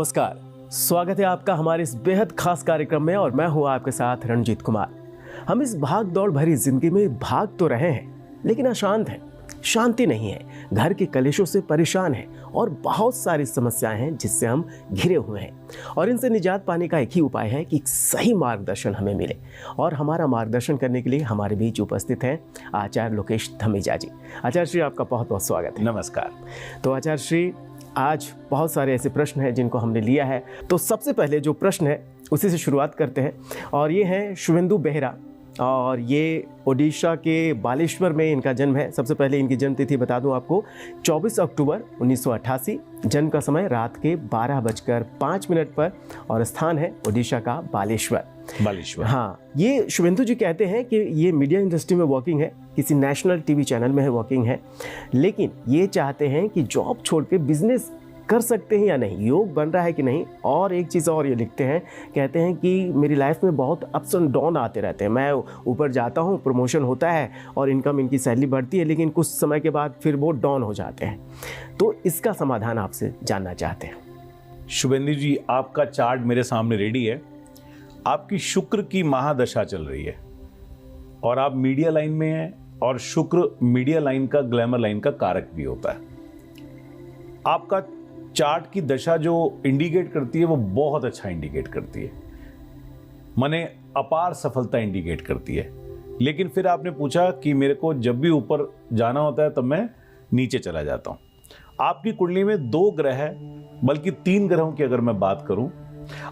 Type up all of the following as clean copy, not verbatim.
नमस्कार, स्वागत है आपका हमारे इस बेहद खास कार्यक्रम में और मैं हूं आपके साथ रणजीत कुमार। हम इस भाग दौड़ भरी जिंदगी में भाग तो रहे हैं लेकिन अशांत हैं, शांति नहीं है, घर के कलेशों से परेशान हैं और बहुत सारी समस्याएं हैं जिससे हम घिरे हुए हैं। और इनसे निजात पाने का एक ही उपाय है कि सही मार्गदर्शन हमें मिले। और हमारा मार्गदर्शन करने के लिए हमारे बीच उपस्थित हैं आचार्य लोकेश धमीजा जी। आचार्य श्री, आपका बहुत बहुत स्वागत है। नमस्कार। तो आचार्य श्री, आज बहुत सारे ऐसे प्रश्न हैं जिनको हमने लिया है। तो सबसे पहले जो प्रश्न है उसी से शुरुआत करते हैं और ये हैं शुभेंदु बेहरा और ये ओडिशा के बालेश्वर में इनका जन्म है। सबसे पहले इनकी जन्म तिथि बता दूं आपको, 24 अक्टूबर 1988। जन्म का समय रात के 12:05 पर और स्थान है ओडिशा का बालेश्वर। हाँ, ये शुभेंदु जी कहते हैं कि ये मीडिया इंडस्ट्री में वर्किंग है, किसी नेशनल टीवी चैनल में है वर्किंग है, लेकिन ये चाहते हैं कि जॉब छोड़ के बिजनेस कर सकते हैं या नहीं, योग बन रहा है कि नहीं। और एक चीज़ और ये लिखते हैं, कहते हैं कि मेरी लाइफ में बहुत अप्स एंड डाउन आते रहते हैं। मैं ऊपर जाता हूँ, प्रमोशन होता है और इनकम इनकी सैलरी बढ़ती है, लेकिन कुछ समय के बाद फिर वो डाउन हो जाते हैं। तो इसका समाधान आपसे जानना चाहते हैं। शुभेंदु जी, आपका चार्ट मेरे सामने रेडी है। आपकी शुक्र की महादशा चल रही है और आप मीडिया लाइन में हैं और शुक्र मीडिया लाइन का, ग्लैमर लाइन का कारक भी होता है। आपका चार्ट की दशा जो इंडिकेट करती है वो बहुत अच्छा इंडिकेट करती है, माने अपार सफलता इंडिकेट करती है। लेकिन फिर आपने पूछा कि मेरे को जब भी ऊपर जाना होता है तब मैं नीचे चला जाता हूं। आपकी कुंडली में 2 ग्रह है, बल्कि 3 ग्रहों की अगर मैं बात करूं।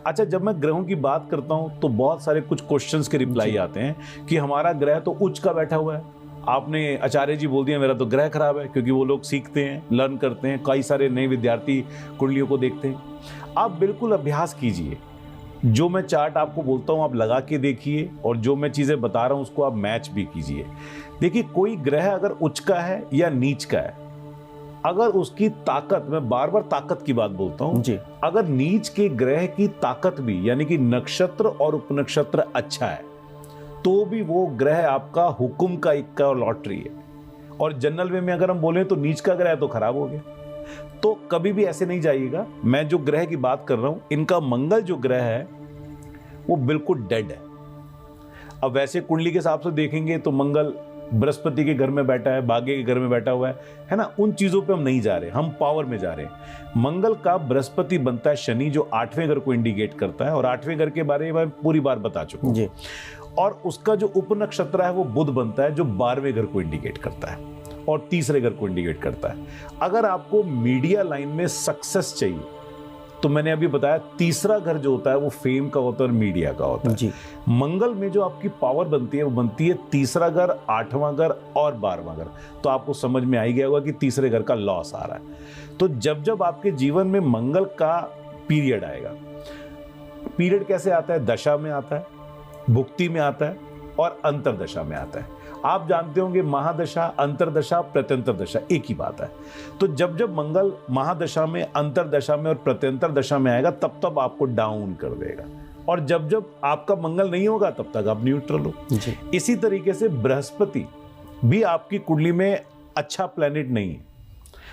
अच्छा, जब मैं ग्रहों की बात करता हूं तो बहुत सारे कुछ क्वेश्चंस के रिप्लाई आते हैं कि हमारा ग्रह तो उच्च का बैठा हुआ है। आपने आचार्य जी बोल दिया मेरा तो ग्रह खराब है, क्योंकि वो लोग सीखते हैं, लर्न करते हैं, कई सारे नए विद्यार्थी कुंडलियों को देखते हैं। आप बिल्कुल अभ्यास कीजिए, जो मैं चार्ट आपको बोलता हूं आप लगा के देखिए और जो मैं चीजें बता रहा हूं उसको आप मैच भी कीजिए। देखिए, कोई ग्रह अगर उच्च का है या नीच का है, अगर उसकी ताकत, मैं बार बार ताकत की बात बोलता हूं जी, अगर नीच के ग्रह की ताकत भी यानी कि नक्षत्र और उपनक्षत्र अच्छा है तो भी वो ग्रह आपका हुक्म का इक्का और लॉटरी है। और जनरल वे में अगर हम बोलें तो नीच का ग्रह तो खराब हो गया। तो कभी भी ऐसे नहीं जाइएगा। मैं जो ग्रह की बात कर रहा हूं, इनका मंगल जो ग्रह है वो बिल्कुल डेड है। अब वैसे कुंडली के हिसाब से देखेंगे तो मंगल बृहस्पति के घर में बैठा है, भाग्य के घर में बैठा हुआ है ना। उन चीजों पे हम नहीं जा रहे, हम पावर में जा रहे हैं। मंगल का बृहस्पति बनता है शनि, जो 8वें घर को इंडिकेट करता है और 8वें घर के बारे में पूरी बार बता चुका हूं। और उसका जो उपनक्षत्र है वो बुध बनता है, जो 12वें घर को इंडिकेट करता है और तीसरे घर को इंडिकेट करता है। अगर आपको मीडिया लाइन में सक्सेस चाहिए तो मैंने अभी बताया, तीसरा घर जो होता है वो फेम का होता है और मीडिया का होता है जी। मंगल में जो आपकी पावर बनती है वो बनती है तीसरा घर, 8वां घर और 12वां घर। तो आपको समझ में आ ही गया होगा कि तीसरे घर का लॉस आ रहा है। तो जब जब आपके जीवन में मंगल का पीरियड आएगा, पीरियड कैसे आता है? दशा में आता है, भुक्ति में आता है और अंतरदशा में आता है। आप जानते होंगे महादशा, अंतरदशा, प्रत्यंतर दशा एक ही बात है। तो जब जब मंगल महादशा में, अंतरदशा में और प्रत्यंतर दशा में आएगा तब तब आपको डाउन कर देगा, और जब जब आपका मंगल नहीं होगा तब तक आप न्यूट्रल हो। इसी तरीके से बृहस्पति भी आपकी कुंडली में अच्छा प्लैनेट नहीं है।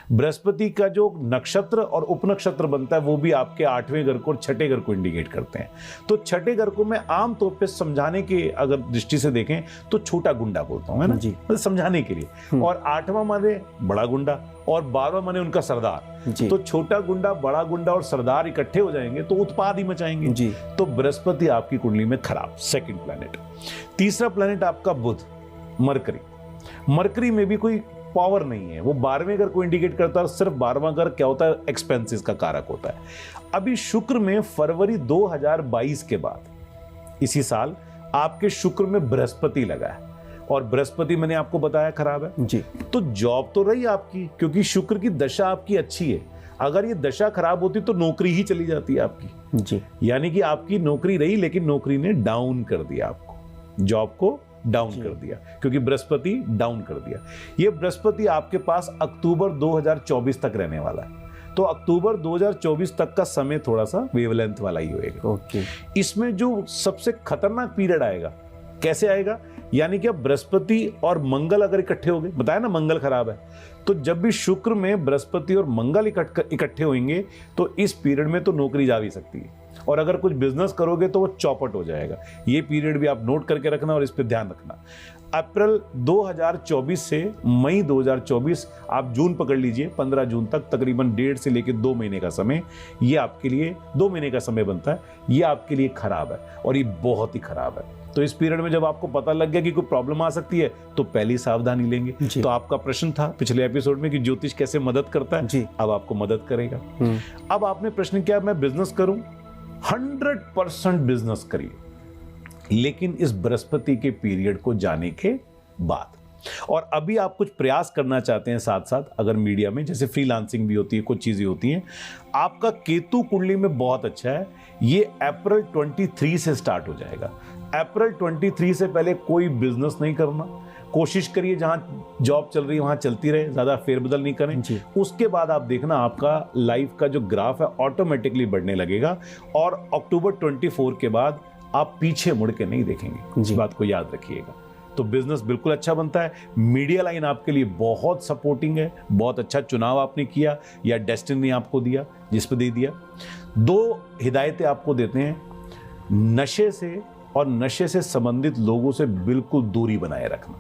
बृहस्पति का जो नक्षत्र और उपनक्षत्र बनता है वो भी आपके 8वें घर को और 6ठे घर को इंडिकेट करते हैं। तो 6ठे घर को मैं आमतौर पे समझाने के अगर दृष्टि से देखें तो छोटा गुंडा बोलता हूं, है ना जी, मतलब समझाने के लिए। और 8वां माने बड़ा गुंडा और 12वां माने उनका सरदार। तो छोटा गुंडा, बड़ा गुंडा और सरदार इकट्ठे हो जाएंगे तो उत्पाद ही मचाएंगे जी। तो बृहस्पति आपकी कुंडली में खराब, सेकंड प्लैनेट। तीसरा प्लैनेट आपका बुध, मरकरी। मरकरी में भी कोई पावर नहीं है, वो 12वें घर को इंडिकेट करता है। सिर्फ 12वां घर क्या होता है? एक्सपेंसेस का कारक होता है। अभी शुक्र में फरवरी 2022 के बाद इसी साल आपके शुक्र में बृहस्पति लगा है और बृहस्पति मैंने आपको बताया खराब है जी। तो जॉब तो रही आपकी, क्योंकि शुक्र की दशा आपकी अच्छी है। अगर ये दशा खराब होती तो नौकरी ही चली जाती है आपकी जी। यानी कि आपकी नौकरी रही लेकिन नौकरी ने डाउन कर दिया आपको, जॉब को डाउन कर दिया, क्योंकि बृहस्पति डाउन कर दिया। ये बृहस्पति आपके पास अक्टूबर 2024 तक रहने वाला है। तो अक्टूबर 2024 तक का समय थोड़ा सा वेवलेंथ वाला ही होएगा। इसमें जो सबसे खतरनाक पीरियड आएगा कैसे आएगा? यानी कि अब बृहस्पति और मंगल अगर इकट्ठे हो गए, बताया ना मंगल खराब है, तो जब भी शुक्र में बृहस्पति और मंगल इकट्ठे होंगे तो इस पीरियड में तो नौकरी जा भी सकती है, और अगर कुछ बिजनेस करोगे तो वो चौपट हो जाएगा। ये पीरियड भी आप नोट करके रखना और इस पर ध्यान रखना। अप्रैल 2024 से मई 2024, आप जून पकड़ लीजिए, 15 जून तक तकरीबन 1.5 से लेकर 2 महीने का समय, ये आपके लिए 2 महीने का समय बनता है, ये आपके लिए खराब है और ये बहुत ही खराब है। तो इस पीरियड में जब आपको पता लग गया कि कोई प्रॉब्लम आ सकती है तो पहली सावधानी लेंगे। तो आपका प्रश्न था पिछले एपिसोड में कि ज्योतिष कैसे मदद करता है, अब आपको मदद करेगा। अब आपने प्रश्न किया मैं बिजनेस करूं, 100% बिजनेस करिए, लेकिन इस बृहस्पति के पीरियड को जाने के बाद। और अभी आप कुछ प्रयास करना चाहते हैं साथ साथ, अगर मीडिया में जैसे फ्रीलांसिंग भी होती है, कुछ चीजें होती हैं, आपका केतु कुंडली में बहुत अच्छा है, ये अप्रैल 23 से स्टार्ट हो जाएगा। अप्रैल 23 से पहले कोई बिजनेस नहीं करना, कोशिश करिए जहां जॉब चल रही है वहां चलती रहे, ज्यादा फेरबदल नहीं करें। उसके बाद आप देखना आपका लाइफ का जो ग्राफ है ऑटोमेटिकली बढ़ने लगेगा, और अक्टूबर 24 के बाद आप पीछे मुड़ के नहीं देखेंगे, इस बात को याद रखिएगा। तो बिजनेस बिल्कुल अच्छा बनता है। मीडिया लाइन आपके लिए बहुत सपोर्टिंग है, बहुत अच्छा चुनाव आपने किया या डेस्टिनी आपको दिया जिस पे दे दिया। 2 हिदायतें आपको देते हैं, नशे से और नशे से संबंधित लोगों से बिल्कुल दूरी बनाए रखना,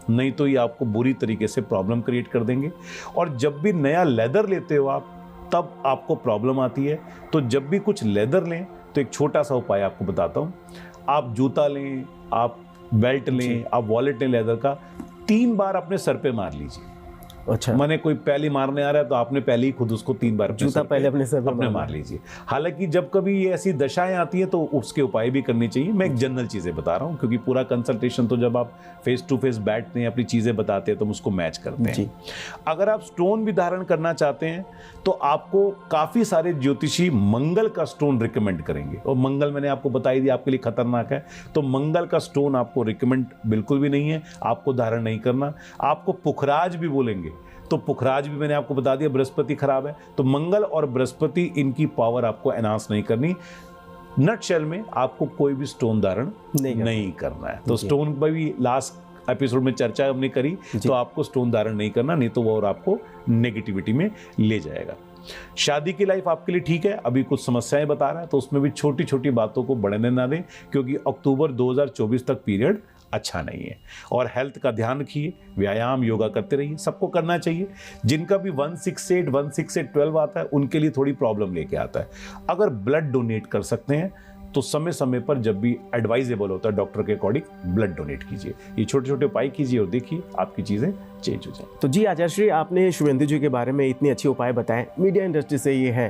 नहीं तो ये आपको बुरी तरीके से प्रॉब्लम क्रिएट कर देंगे। और जब भी नया लेदर लेते हो आप, तब आपको प्रॉब्लम आती है। तो जब भी कुछ लेदर लें तो एक छोटा सा उपाय आपको बताता हूं, आप जूता लें, आप बेल्ट लें, आप वॉलेट लें लेदर का, 3 बार अपने सर पे मार लीजिए। अच्छा, मैंने कोई पहले मारने आ रहा है तो आपने पहले ही खुद उसको 3 बार जूता पहले अपने सर पे मार लीजिए। हालांकि जब कभी ये ऐसी दशाएं आती हैं तो उसके उपाय भी करने चाहिए। मैं एक जनरल चीजें बता रहा हूं, क्योंकि पूरा कंसल्टेशन तो जब आप फेस टू फेस बैठते हैं, अपनी चीजें बताते हैं, तो हम उसको मैच करते हैं। अगर आप स्टोन भी धारण करना चाहते हैं तो आपको काफी सारे ज्योतिषी मंगल का स्टोन रिकमेंड करेंगे, और मंगल मैंने आपको बताई दी आपके लिए खतरनाक है, तो मंगल का स्टोन आपको रिकमेंड बिल्कुल भी नहीं है, आपको धारण नहीं करना। आपको पुखराज भी बोलेंगे तो पुखराज भी मैंने आपको बता दिया बृहस्पति खराब है, तो मंगल और बृहस्पति इनकी पावर आपको एनहांस नहीं करनी। नटशेल में आपको कोई भी स्टोन धारण नहीं करना है। तो स्टोन पर भी लास्ट एपिसोड में चर्चा हमने करी, तो आपको स्टोन धारण नहीं करना, नहीं तो वो और आपको नेगेटिविटी में ले जाएगा। शादी की लाइफ आपके लिए ठीक है, अभी कुछ समस्याएं बता रहा है, तो उसमें भी छोटी छोटी बातों को बढ़ने ना दें, क्योंकि अक्टूबर 2024 तक पीरियड अच्छा नहीं है। और हेल्थ का ध्यान रखिए, व्यायाम योगा करते रहिए, सबको करना चाहिए। जिनका भी 168 आता है उनके लिए थोड़ी प्रॉब्लम लेके आता है। अगर ब्लड डोनेट कर सकते हैं तो समय समय पर जब भी एडवाइजेबल होता है डॉक्टर के अकॉर्डिंग ब्लड डोनेट कीजिए। ये छोटे छोटे उपाय कीजिए और देखिए आपकी चीज़ें चेंज हो जाए। तो जी आचार्य श्री, आपने शुभेंदु जी के बारे में इतने अच्छे उपाय बताए, मीडिया इंडस्ट्री से ये है,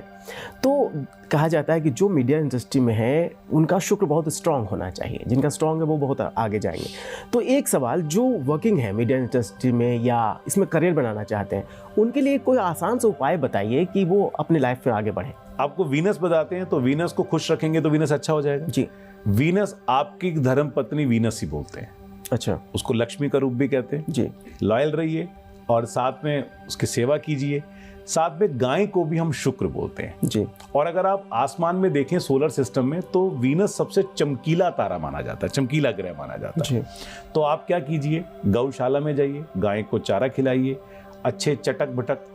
तो कहा जाता है कि जो मीडिया इंडस्ट्री में है उनका शुक्र बहुत स्ट्रांग होना चाहिए, जिनका स्ट्रांग है वो बहुत आगे जाएंगे। तो एक सवाल, जो वर्किंग है मीडिया इंडस्ट्री में या इसमें करियर बनाना चाहते हैं, उनके लिए कोई आसान सा उपाय बताइए कि वो अपने लाइफ में आगे बढ़े। आपको वीनस बताते हैं, तो वीनस को खुश रखेंगे तो वीनस अच्छा हो जाएगा जी। वीनस आपकी धर्म पत्नी वीनस ही बोलते हैं। अच्छा, उसको लक्ष्मी का रूप भी कहते हैं जी। लॉयल रहिए और साथ में उसकी सेवा कीजिए। साथ में गाय को भी हम शुक्र बोलते हैं जी। और अगर आप आसमान में देखें सोलर सिस्टम में, तो वीनस सबसे चमकीला तारा माना जाता है, चमकीला ग्रह माना जाता है। तो आप क्या कीजिए, गौशाला में जाइए, गाय को चारा खिलाइए, अच्छे चटक भटक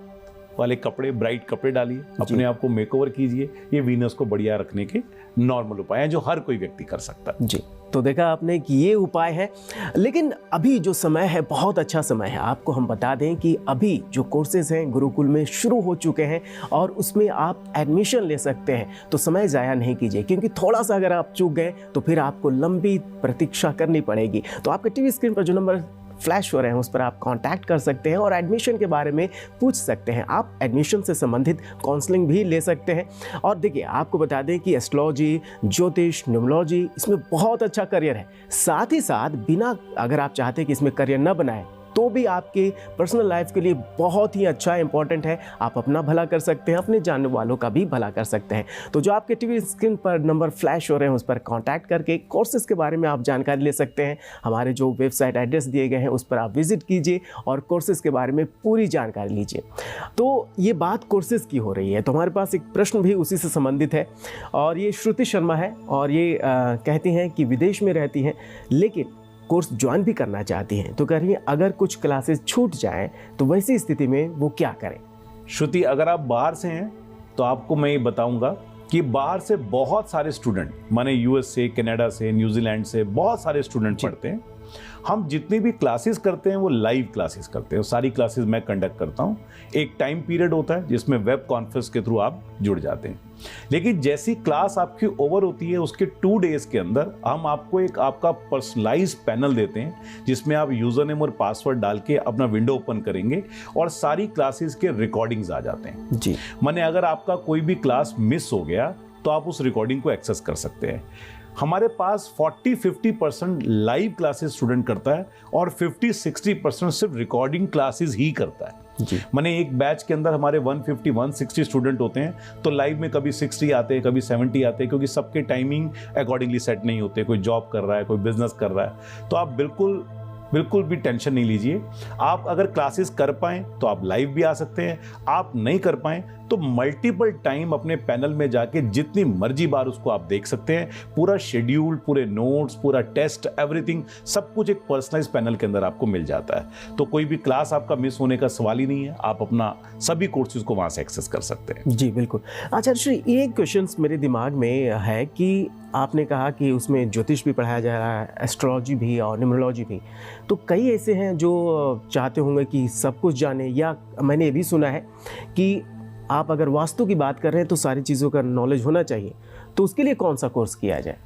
वाले कपड़े, ब्राइट कपड़े डालिए, अपने आप को मेकओवर कीजिए। ये वीनस को बढ़िया रखने के नॉर्मल उपाय हैं जो हर कोई व्यक्ति कर सकता है जी। तो देखा आपने कि ये उपाय है, लेकिन अभी जो समय है बहुत अच्छा समय है। आपको हम बता दें कि अभी जो कोर्सेज हैं गुरुकुल में शुरू हो चुके हैं और उसमें आप एडमिशन ले सकते हैं। तो समय ज़ाया नहीं कीजिए, क्योंकि थोड़ा सा अगर आप चूक गए तो फिर आपको लंबी प्रतीक्षा करनी पड़ेगी। तो आपके टीवी स्क्रीन पर जो नंबर फ्लैश हो रहे हैं उस पर आप कांटेक्ट कर सकते हैं और एडमिशन के बारे में पूछ सकते हैं। आप एडमिशन से संबंधित काउंसलिंग भी ले सकते हैं। और देखिए, आपको बता दें कि एस्ट्रोलॉजी, ज्योतिष, न्यूमरोलॉजी, इसमें बहुत अच्छा करियर है। साथ ही साथ बिना, अगर आप चाहते हैं कि इसमें करियर न बनाए, तो भी आपके पर्सनल लाइफ के लिए बहुत ही अच्छा इंपॉर्टेंट है। आप अपना भला कर सकते हैं, अपने जानने वालों का भी भला कर सकते हैं। तो जो आपके टीवी स्क्रीन पर नंबर फ्लैश हो रहे हैं उस पर कॉन्टैक्ट करके कोर्सेज़ के बारे में आप जानकारी ले सकते हैं। हमारे जो वेबसाइट एड्रेस दिए गए हैं उस पर आप विजिट कीजिए और कोर्सेज़ के बारे में पूरी जानकारी लीजिए। तो ये बात कोर्सेज़ की हो रही है, तो हमारे पास एक प्रश्न भी उसी से संबंधित है और ये श्रुति शर्मा है और ये कहती हैं कि विदेश में रहती हैं लेकिन कोर्स ज्वाइन भी करना चाहती हैं। तो कह रही हैं अगर कुछ क्लासेस छूट जाएं तो वैसी स्थिति में वो क्या करें? श्रुति, अगर आप बाहर से हैं तो आपको मैं ये बताऊंगा कि बाहर से बहुत सारे स्टूडेंट, माने यूएस से, कनाडा से, न्यूजीलैंड से बहुत सारे स्टूडेंट पढ़ते हैं। हम जितनी भी क्लासेस करते हैं वो लाइव क्लासेस करते हैं। सारी क्लासेस मैं कंडक्ट करता हूं। एक टाइम पीरियड होता है जिसमें वेब कॉन्फ्रेंस के थ्रू आप जुड़ जाते हैं। लेकिन जैसी क्लास आपकी ओवर होती है उसके 2 डेज के अंदर हम आपको एक आपका पर्सनलाइज पैनल देते हैं जिसमें आप यूजर नेम और पासवर्ड डाल के अपना विंडो ओपन करेंगे और सारी क्लासेस के रिकॉर्डिंग्स आ जाते हैं जी। माने अगर आपका कोई भी क्लास मिस हो गया तो आप उस रिकॉर्डिंग को एक्सेस कर सकते हैं। हमारे पास 40-50% लाइव क्लासेस स्टूडेंट करता है और 50-60% सिर्फ रिकॉर्डिंग क्लासेस ही करता है जी। माने एक बैच के अंदर हमारे 150-160 स्टूडेंट होते हैं तो लाइव में कभी 60 आते हैं, कभी 70 आते हैं, क्योंकि सबके टाइमिंग अकॉर्डिंगली सेट नहीं होते। कोई जॉब कर रहा है, कोई बिजनेस कर रहा है। तो आप बिल्कुल भी टेंशन नहीं लीजिए। आप अगर क्लासेस कर पाएं तो आप लाइव भी आ सकते हैं। आप नहीं कर पाएं तो मल्टीपल टाइम अपने पैनल में जाके जितनी मर्जी बार उसको आप देख सकते हैं। पूरा शेड्यूल, पूरे नोट्स, पूरा टेस्ट, एवरीथिंग, सब कुछ एक पर्सनलाइज पैनल के अंदर आपको मिल जाता है। तो कोई भी क्लास आपका मिस होने का सवाल ही नहीं है। आप अपना सभी कोर्सेज को वहां से एक्सेस कर सकते हैं। जी बिल्कुल। अच्छा श्री, एक क्वेश्चन मेरे दिमाग में है कि आपने कहा कि उसमें ज्योतिष भी पढ़ाया जा रहा है, एस्ट्रोलॉजी भी और न्यूमरोलॉजी भी। तो कई ऐसे हैं जो चाहते होंगे कि सब कुछ जाने, या मैंने ये भी सुना है कि आप अगर वास्तु की बात कर रहे हैं तो सारी चीज़ों का नॉलेज होना चाहिए। तो उसके लिए कौन सा कोर्स किया जाए?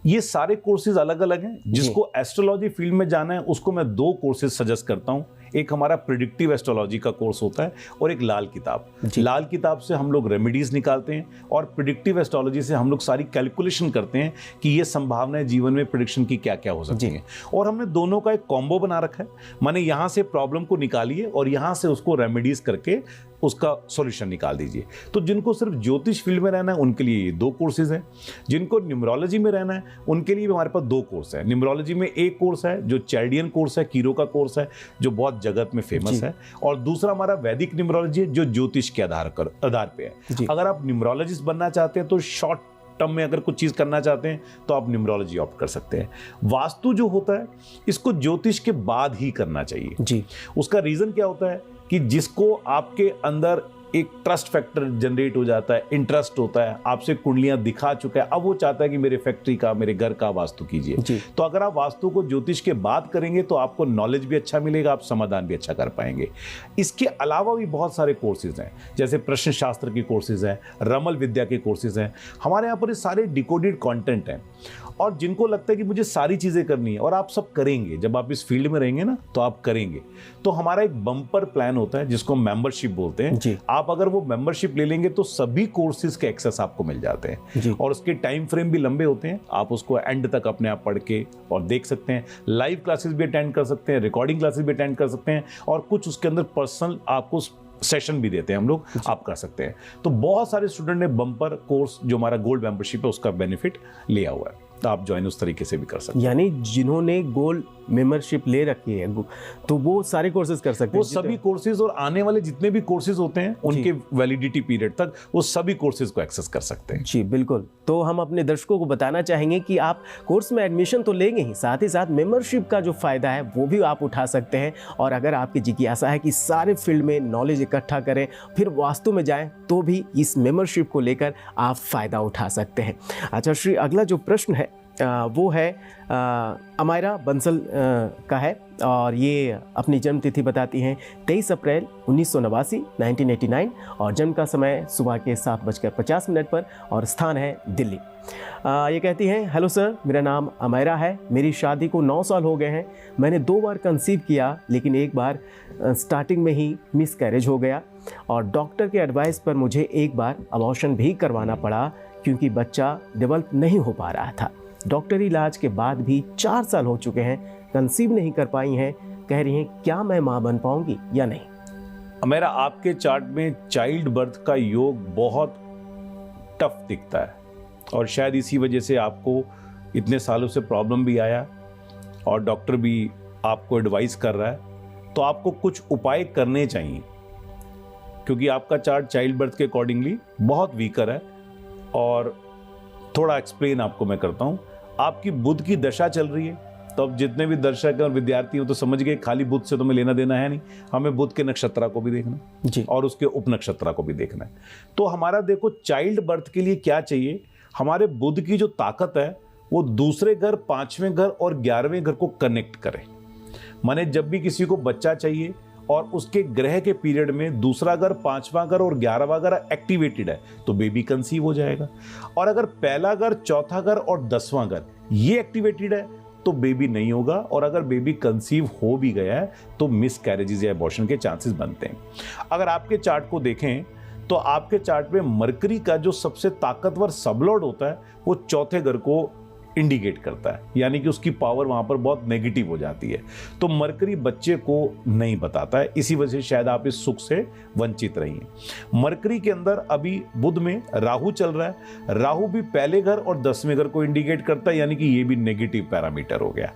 ये सारे कोर्सेज अलग अलग हैं। जिसको एस्ट्रोलॉजी फील्ड में जाना है उसको मैं 2 कोर्सेज सजेस्ट करता हूं। एक हमारा प्रिडिक्टिव एस्ट्रोलॉजी का कोर्स होता है और एक लाल किताब। लाल किताब से हम लोग रेमेडीज निकालते हैं और प्रिडिक्टिव एस्ट्रोलॉजी से हम लोग सारी कैलकुलेशन करते हैं कि ये संभावनाएं जीवन में प्रिडिक्शन की क्या क्या हो सकती हैं। और हमने दोनों का एक कॉम्बो बना रखा है। माने यहाँ से प्रॉब्लम को निकालिए और यहाँ से उसको रेमेडीज करके उसका सॉल्यूशन निकाल दीजिए। तो जिनको सिर्फ ज्योतिष फील्ड में रहना है उनके लिए ये 2 कोर्सेज हैं। जिनको न्यूमरोलॉजी में रहना है उनके लिए भी हमारे पास 2 कोर्स है। न्यूमरोलॉजी में एक कोर्स है जो चैल्डियन कोर्स है, कीरो का कोर्स है, जो बहुत जगत में फेमस है। और दूसरा हमारा वैदिक न्यूमरोलॉजी है जो ज्योतिष के आधार पे है। अगर आप न्यूमरोलॉजिस्ट बनना चाहते हैं तो शॉर्ट टर्म में अगर कुछ चीज करना चाहते हैं तो आप न्यूमरोलॉजी ऑप्ट कर सकते हैं। वास्तु जो होता है इसको ज्योतिष के बाद ही करना चाहिए जी। उसका रीजन क्या होता है कि जिसको आपके अंदर एक ट्रस्ट फैक्टर जनरेट हो जाता है, इंटरेस्ट होता है, आपसे कुंडलियां दिखा चुका है, अब वो चाहता है कि मेरे फैक्ट्री का, मेरे घर का वास्तु कीजिए। तो अगर आप वास्तु को ज्योतिष के बाद करेंगे तो आपको नॉलेज भी अच्छा मिलेगा, आप समाधान भी अच्छा कर पाएंगे। इसके अलावा भी बहुत सारे कोर्सेज हैं, जैसे प्रश्न शास्त्र के कोर्सेज हैं, रमल विद्या के कोर्सेज हैं। हमारे यहाँ पर ये सारे डिकोडेड कंटेंट हैं और जिनको लगता है कि मुझे सारी चीजें करनी है और आप सब करेंगे, जब आप इस फील्ड में रहेंगे ना तो आप करेंगे। तो हमारा एक बम्पर प्लान होता है जिसको मेंबरशिप बोलते हैं। आप अगर वो मेंबरशिप ले लेंगे तो सभी कोर्सेज के एक्सेस आपको मिल जाते हैं और उसके टाइम फ्रेम भी लंबे होते हैं। आप उसको एंड तक अपने आप पढ़ के और देख सकते हैं। लाइव क्लासेस भी अटेंड कर सकते हैं, रिकॉर्डिंग क्लासेस भी अटेंड कर सकते हैं और कुछ उसके अंदर पर्सनल आपको सेशन भी देते हैं हम लोग, आप कर सकते हैं। तो बहुत सारे स्टूडेंट ने बम्पर कोर्स जो हमारा गोल्ड मेंबरशिप है उसका बेनिफिट लिया हुआ है। तो आप ज्वाइन उस तरीके से भी कर सकते हैं। यानी जिन्होंने गोल्ड मेंबरशिप ले रखी है तो वो सारे कोर्सेज कर सकते हैं। वो सभी कोर्सेज और आने वाले जितने भी कोर्सेज होते हैं उनके वैलिडिटी पीरियड तक वो सभी कोर्सेज को एक्सेस कर सकते हैं। जी बिल्कुल। तो हम अपने दर्शकों को बताना चाहेंगे कि आप कोर्स में एडमिशन तो लेंगे ही, साथ ही साथ मेंबरशिप का जो फायदा है वो भी आप उठा सकते हैं। और अगर आपकी जिज्ञासा है कि सारे फील्ड में नॉलेज इकट्ठा करें फिर वास्तु में जाएं तो भी इस मेंबरशिप को लेकर आप फायदा उठा सकते हैं। अच्छा श्री, अगला जो प्रश्न है वो है अमायरा बंसल का है और ये अपनी जन्म तिथि बताती हैं 23 अप्रैल 1989 1989 और जन्म का समय सुबह के 7:50 पर और स्थान है दिल्ली। ये कहती हैं, हेलो सर, मेरा नाम अमायरा है। मेरी शादी को 9 साल हो गए हैं। मैंने 2 बार कंसीव किया लेकिन एक बार स्टार्टिंग में ही मिस कैरेज हो गया और डॉक्टर के एडवाइस पर मुझे एक बार अबॉर्शन भी करवाना पड़ा क्योंकि बच्चा डेवलप नहीं हो पा रहा था। डॉक्टरी इलाज के बाद भी 4 साल हो चुके हैं, कंसीव नहीं कर पाई हैं। कह रही हैं क्या मैं माँ बन पाऊंगी या नहीं? मेरा आपके चार्ट में चाइल्ड बर्थ का योग बहुत टफ दिखता है और शायद इसी वजह से आपको इतने सालों से प्रॉब्लम भी आया और डॉक्टर भी आपको एडवाइस कर रहा है। तो आपको कुछ उपाय करने चाहिए क्योंकि आपका चार्ट चाइल्ड बर्थ के अकॉर्डिंगली बहुत वीकर है। और थोड़ा एक्सप्लेन आपको मैं करता हूं। आपकी बुध की दशा चल रही है, तो अब जितने भी दर्शक और विद्यार्थी हो तो समझ गए खाली बुध से तो मैं लेना देना है नहीं, हमें बुध के नक्षत्र को भी देखना जी। और उसके उप नक्षत्र को भी देखना है। तो हमारा देखो चाइल्ड बर्थ के लिए क्या चाहिए, हमारे बुध की जो ताकत है वो दूसरे घर, 5वें घर और 11वें घर को कनेक्ट करे। माने जब भी किसी को बच्चा चाहिए और उसके ग्रह के पीरियड में दूसरा घर, 5वां घर और 11वां घर एक्टिवेटेड है तो बेबी कंसीव हो जाएगा। और अगर पहला घर, चौथा घर और 10वां घर ये एक्टिवेटेड है तो बेबी नहीं होगा। और अगर बेबी कंसीव हो भी गया है तो मिस कैरेजेस या एबॉर्शन के चांसेस बनते हैं। अगर आपके चार्ट को देखें तो आपके चार्ट में मरकरी का जो सबसे ताकतवर सबलॉर्ड होता है वो चौथे घर को इंडिकेट करता है, यानी कि उसकी पावर वहां पर बहुत नेगेटिव हो जाती है। तो मरकरी बच्चे को नहीं बताता है, इसी वजह से शायद आप इस सुख से वंचित रही हैं। मरकरी के अंदर अभी बुध में राहु चल रहा है, राहु भी पहले घर और 10वें घर को इंडिकेट करता है, यानी कि ये भी नेगेटिव पैरामीटर हो गया।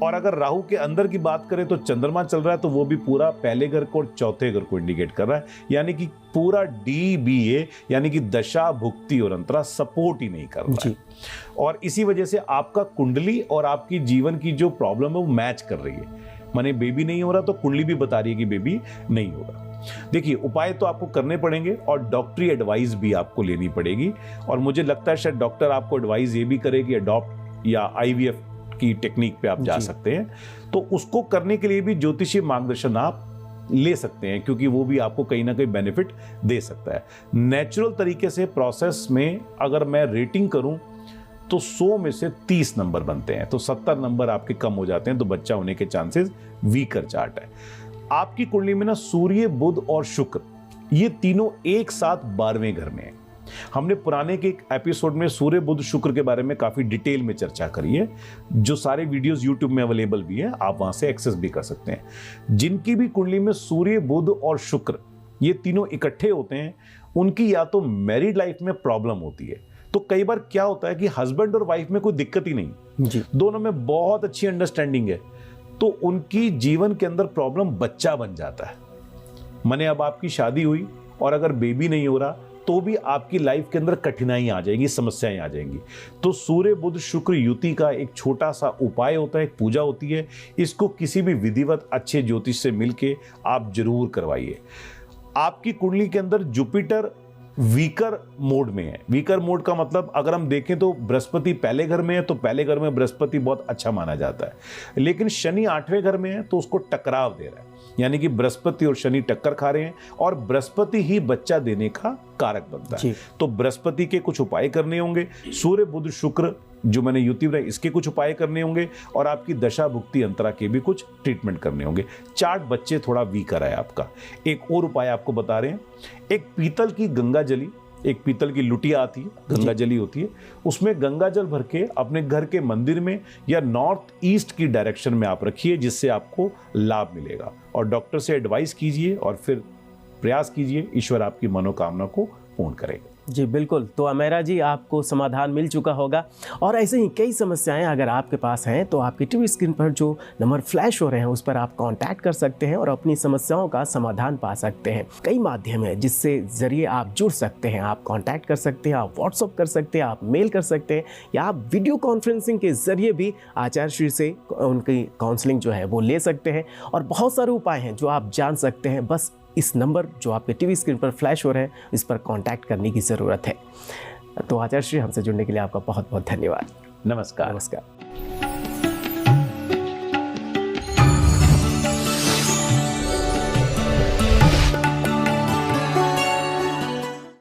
और अगर राहु के अंदर की बात करें तो चंद्रमा चल रहा है, तो वो भी पूरा पहले घर को और चौथे घर को इंडिकेट कर रहा है, यानी कि पूरा DBA यानी कि दशा, भुक्ति और अंतरा सपोर्ट ही नहीं कर रहा है। और इसी वजह से आपका कुंडली और आपकी जीवन की जो प्रॉब्लम है वो मैच कर रही है। माने बेबी नहीं हो रहा तो कुंडली भी बता रही है कि बेबी नहीं होगा। देखिए उपाय तो आपको करने पड़ेंगे और डॉक्टरी एडवाइस भी आपको लेनी पड़ेगी। और मुझे लगता है शायद डॉक्टर आपको एडवाइस ये भी करेगी अडॉप्ट या IVF की टेक्निक पे आप जा सकते हैं। तो उसको करने के लिए भी ज्योतिषीय मार्गदर्शन आप ले सकते हैं, क्योंकि वो भी आपको कहीं ना कहीं बेनिफिट दे सकता है। नेचुरल तरीके से प्रोसेस में अगर मैं रेटिंग करूं तो 100 में से 30 नंबर बनते हैं, तो 70 नंबर आपके कम हो जाते हैं, तो बच्चा होने के चांसेस वीकर चार्ट है। आपकी कुंडली में ना सूर्य, बुध और शुक्र ये तीनों एक साथ 12वें घर में है। हमने पुराने के एक एपिसोड में सूर्य, बुध, शुक्र के बारे में काफी डिटेल में चर्चा करी है, जो सारे वीडियोस यूट्यूब में अवेलेबल भी हैं, आप वहां से एक्सेस भी कर सकते हैं। जिनकी भी कुंडली में सूर्य, बुध और शुक्र ये तीनों इकट्ठे होते हैं, उनकी या तो मैरिड लाइफ में प्रॉब्लम होती है। तो कई बार क्या होता है कि हस्बैंड और वाइफ में कोई दिक्कत ही नहीं जी। दोनों में बहुत अच्छी अंडरस्टैंडिंग है, तो उनकी जीवन के अंदर प्रॉब्लम बच्चा बन जाता है। माने अब आपकी शादी हुई और अगर बेबी नहीं हो रहा तो भी आपकी लाइफ के अंदर कठिनाई आ जाएगी, समस्याएं आ जाएंगी। तो सूर्य, बुध, शुक्र युति का एक छोटा सा उपाय होता है, एक पूजा होती है, इसको किसी भी विधिवत अच्छे ज्योतिष से मिलके आप जरूर करवाइए। आपकी कुंडली के अंदर जुपिटर वीकर मोड में है। वीकर मोड का मतलब अगर हम देखें तो बृहस्पति पहले घर में है, तो पहले घर में बृहस्पति बहुत अच्छा माना जाता है, लेकिन शनि 8वें घर में है तो उसको टकराव दे रहा है, यानी कि बृहस्पति और शनि टक्कर खा रहे हैं और बृहस्पति ही बच्चा देने का कारक बनता है। तो बृहस्पति के कुछ उपाय करने होंगे, सूर्य, बुध, शुक्र जो मैंने युति बनाई इसके कुछ उपाय करने होंगे और आपकी दशा, भुक्ति, अंतरा के भी कुछ ट्रीटमेंट करने होंगे। चार्ट बच्चे थोड़ा वीकर है आपका। एक और उपाय आपको बता रहे हैं, एक पीतल की गंगा जली, एक पीतल की लुटिया आती है, गंगा जली होती है, उसमें गंगा जल भर के अपने घर के मंदिर में या नॉर्थ ईस्ट की डायरेक्शन में आप रखिए, जिससे आपको लाभ मिलेगा। और डॉक्टर से एडवाइस कीजिए और फिर प्रयास कीजिए, ईश्वर आपकी मनोकामना को पूर्ण करेगा। जी बिल्कुल। तो अमेरा जी आपको समाधान मिल चुका होगा और ऐसे ही कई समस्याएं अगर आपके पास हैं तो आपकी टीवी स्क्रीन पर जो नंबर फ्लैश हो रहे हैं उस पर आप कांटेक्ट कर सकते हैं और अपनी समस्याओं का समाधान पा सकते हैं। कई माध्यम है जिससे ज़रिए आप जुड़ सकते हैं, आप कांटेक्ट कर सकते हैं, आप व्हाट्सअप कर सकते हैं, आप मेल कर सकते हैं या आप वीडियो कॉन्फ्रेंसिंग के ज़रिए भी आचार्य श्री से उनकी काउंसलिंग जो है वो ले सकते हैं। और बहुत सारे उपाय हैं जो आप जान सकते हैं, बस इस नंबर जो आपके टीवी स्क्रीन पर फ्लैश हो रहे हैं इस पर कांटेक्ट करने की ज़रूरत है। तो आचार्य श्री हमसे जुड़ने के लिए आपका बहुत बहुत धन्यवाद। नमस्कार। नमस्कार।